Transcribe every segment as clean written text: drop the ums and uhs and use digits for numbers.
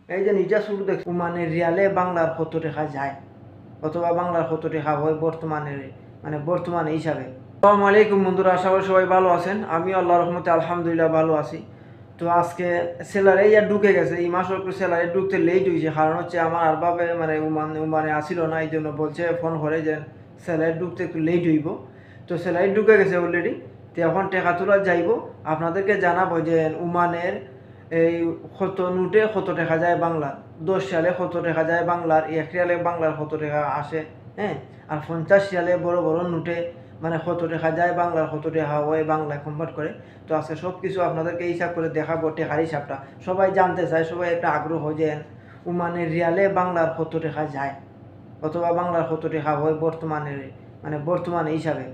এই যে নিজা শুরু দেখ মানে রিয়ালে বাংলার কত টাকা যায় অথবা বাংলার কত টাকা হয় বর্তমানে হিসাবে। আসসালামু আলাইকুম বন্ধুরা, আশা করি সবাই ভালো আছেন। আমি আল্লাহর রহমতে আলহামদুলিল্লাহ ভালো আছি। তো আজকে স্যালারি ইয়া ঢুকে গেছে, এই মাসে একটু স্যালারি ঢুকতে লেট হয়েছে, কারণ হচ্ছে আমার আর ভাবে মানে উমানে আসিল না, এই জন্য বলছে ফোন করে যে স্যালারি ঢুকতে একটু লেট হইব। তো স্যালারি ঢুকে গেছে অলরেডি। তো এখন টাকা তোলা যাইব, আপনাদেরকে জানাবো যে উমানের এই কত নোটে কত টাকা যায় বাংলার, 10 সালে কত টাকা যায় বাংলার, 1 রিয়ালে বাংলার কত টাকা আসে, হ্যাঁ। আর 50 সালে বড় বড় নোটে মানে কত টাকা যায় বাংলার, কত টাকা হয় বাংলায় কনভার্ট করে। তো আজকে সব কিছু আপনাদেরকে হিসাব করে দেখাবো, টাকার হিসাবটা সবাই জানতে চায়, সবাই একটা আগ্রহ যে মানে রিয়ালে বাংলার কত টাকা যায় অথবা বাংলার কত টাকা হয় বর্তমানে হিসাবে।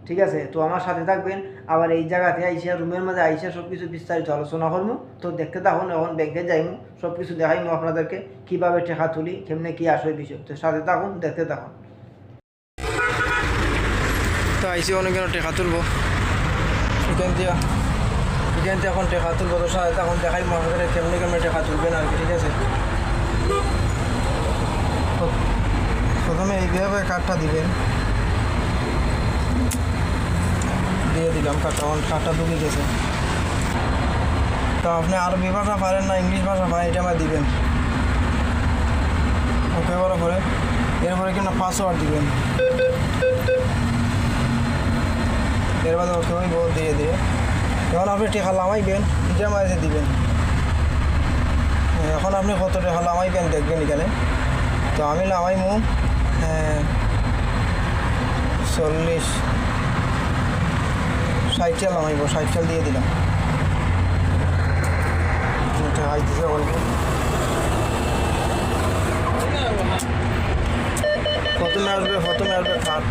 ঠিক আছে, তো আমার সাথে থাকবেন। আবার এই জায়গাতে আইসা রুমের মধ্যে আইসা সব কিছু বিস্তারিত আলোচনা করবো। তো দেখতে থাকুন, এখন ব্যাংকে যাইমু, সব কিছু দেখাইমু আপনাদেরকে, কীভাবে টাকা তুলি, কেমনে কী আসে বিষয়। তো সাথে থাকুন, দেখতে থাকুন। তো আইসি অনেকজন টাকা তুলবো, এখান থেকে এখন টাকা তুলবো। তো সাথে এখন দেখাইমু আপনাদের কেমনে কেমনে টাকা তুলবেন আর কি। ঠিক আছে, প্রথমে এইভাবে কার্ডটা দিবেন, দিয়ে দিলাম কার্ডটা, এখন কার্ডটা ঢুকে গেছে। তো আপনি আরবি ভাষা পারেন না ইংলিশ ভাষা পারেন, এটা আমার দিবেন। ওকে করার পরে এরপরে কিনা পাসওয়ার্ড দিবেন, এর বাদে ওকে ওই দিয়ে দিয়ে যখন আপনি টেকা লামাইবেন এটা মাঝে দিবেন। এখন আপনি কত টাকা লামাইবেন দেখবেন এখানে। তো আমি লামাইমু 40 60 লামাইব, 60 দিয়ে দিলাম। আইতেছে বলবো প্রথমে আসবে খাট,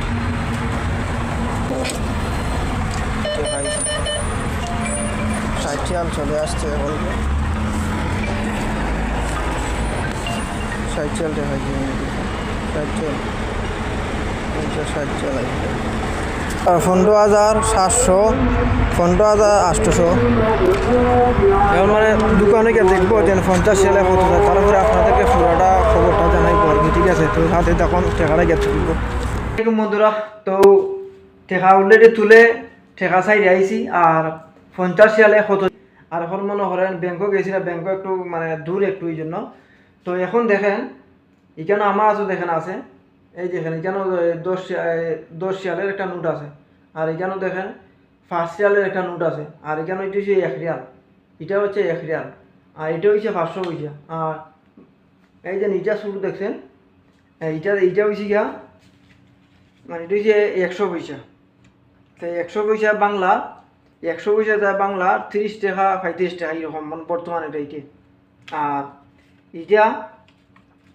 60 চলে আসছে বলবো, 60 দেখাইছি, 60 আসবে 15,700, 15,800। এখন মানে দোকানে গিয়ে দেখবো যে 50 সালে কত যায়, তারপরে আপনাদেরকে পুরোটা খবরটা জানাইবো আর কি। ঠিক আছে, তো সাথে তখন টাকাটা গিয়ে তুলবো। বন্ধুরা, তো টাকা অলরেডি তুলে টাকা সাইডে আইছি। আর 50 সালে কত, আর এখন মনে করেন ব্যাংকক গেছিলাম, ব্যাংকক একটু মানে দূর একটু, এই জন্য। তো এখন দেখেন এখানে আমার আছে, দেখেন আছে, এই দেখেন এখানেও 10 সালের একটা নোট আছে, আর এখানেও দেখেন 5 সালের একটা নোট আছে, আর এখানে এটা হচ্ছে 1 রিয়াল, এটা হচ্ছে 1 রিয়াল, আর এটা হচ্ছে 500 পয়সা। আর এই যে নিচা শুরু দেখছেন, এইটা হচ্ছে গিয়া মানে এটা হচ্ছে 100 পয়সা। তো 100 পয়সা বাংলা, 100 পয়সা যায় বাংলা 30 টাকা 35 টাকা এরকম বর্তমানে এইটা। আর এটা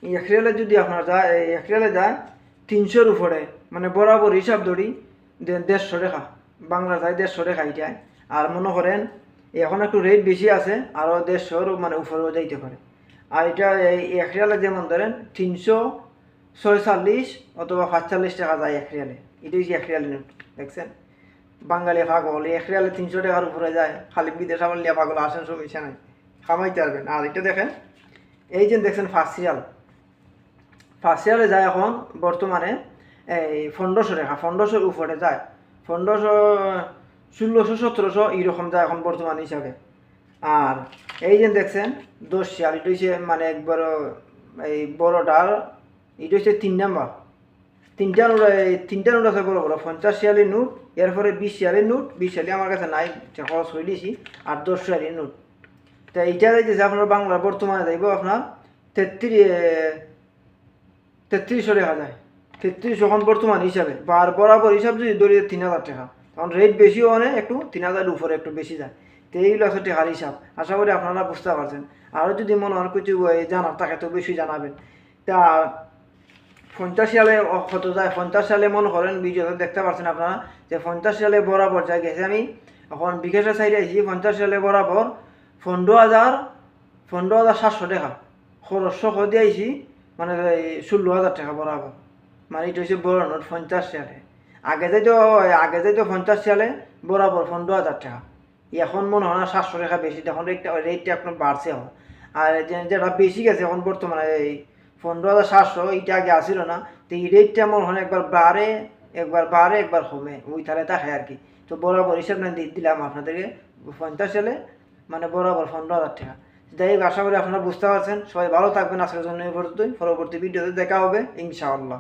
1 রিয়ালে যদি আপনার যায়, 1 রিয়ালে যায় 300-র উপরে, মানে বরাবর হিসাব ধরি 150 টাকা বাংলা যায়, 150 টাকা এটায়। আর মনে করেন এখন একটু রেট বেশি আছে, আরও 150-র মানে উপরেও যাইতে পারে। আর এটা এই 1 রিয়ালে যেমন ধরেন 346 অথবা 45 টাকা যায় 1 রিয়ালে। এটা হচ্ছে 1 রিয়ালের নোট, দেখছেন। বাঙালি পাগল, 1 রিয়ালে 300 টাকার উপরে যায়, খালি বিদেশ আমার লিয়া পাগল আসেন, সমস্যা নাই, খামাইতে পারবেন। আর এটা দেখেন, এই যে দেখছেন 5 রিয়ালে যায় এখন বর্তমানে এই 1500 টাকা, 1500-র উপরে যায়, 1500, 1600, 1700 এইরকম যায় এখন বর্তমান হিসাবে। আর এই যে দেখছেন 10 রিয়াল, এটা হচ্ছে মানে একবার এই বড়টার, এটা হচ্ছে 3 নাম্বার, তিনটা নোট আছে বড় বড়, 50 রিয়ালের নোট, এরপরে 20 রিয়ালের নোট, 20 রিয়ালি আমার কাছে নাই, খরচ হয়ে দিয়েছি, আর 10 রিয়ালের নোট। তো এইটা যে আপনার বাংলা বর্তমানে যাইব আপনার 3300 টাকা যায়, 3300 এখন বর্তমান হিসাবে, আর বরাবর হিসাব যদি ধরি 3000 টাকা, তখন রেট বেশিও অনেক একটু, 3000-এর উপরে একটু বেশি যায়। তো এইগুলো আছে টাকার হিসাব, আশা করি আপনারা বুঝতে পারছেন। আরও যদি মনে হয় কিছু জানার থাকে তো বেশি জানাবেন। তা 50 সালে কত যায়, 50 সালে মনে করেন ভিডিওতে দেখতে পাচ্ছেন আপনারা যে 50 সালে বরাবর যায় গেছে, আমি এখন বিকাশের সাইডে আইছি, 50 সালে বরাবর 15,700 টাকা খরচ দিয়ে আইছি, মানে 16,000 টাকা বরাবর, মানে এটা হচ্ছে বড় নোট 50 সালে। আগে যাইতো 50 সালে বরাবর 15,000 টাকা, এখন মনে হয় না 700 টাকা বেশি, তখন রেটটা আপনার বাড়ছে। আর যেটা বেশি গেছে এখন বর্তমানে এই 15,700, এইটা আগে আসিল না। তো এই রেটটা মনে হয় একবার বাড়ে একবার কমে, ওই তাহলে থাকে আর কি। তো বরাবর হিসাব না দিলাম আপনাদেরকে 50 সালে মানে বরাবর 15,000 টাকা। যাই হোক, আশা করি আপনারা বুঝতে পারছেন। সবাই ভালো থাকবেন। আজকের জন্য এই পর্যন্তই। পরবর্তী ভিডিওতে দেখা হবে ইনশাআল্লাহ।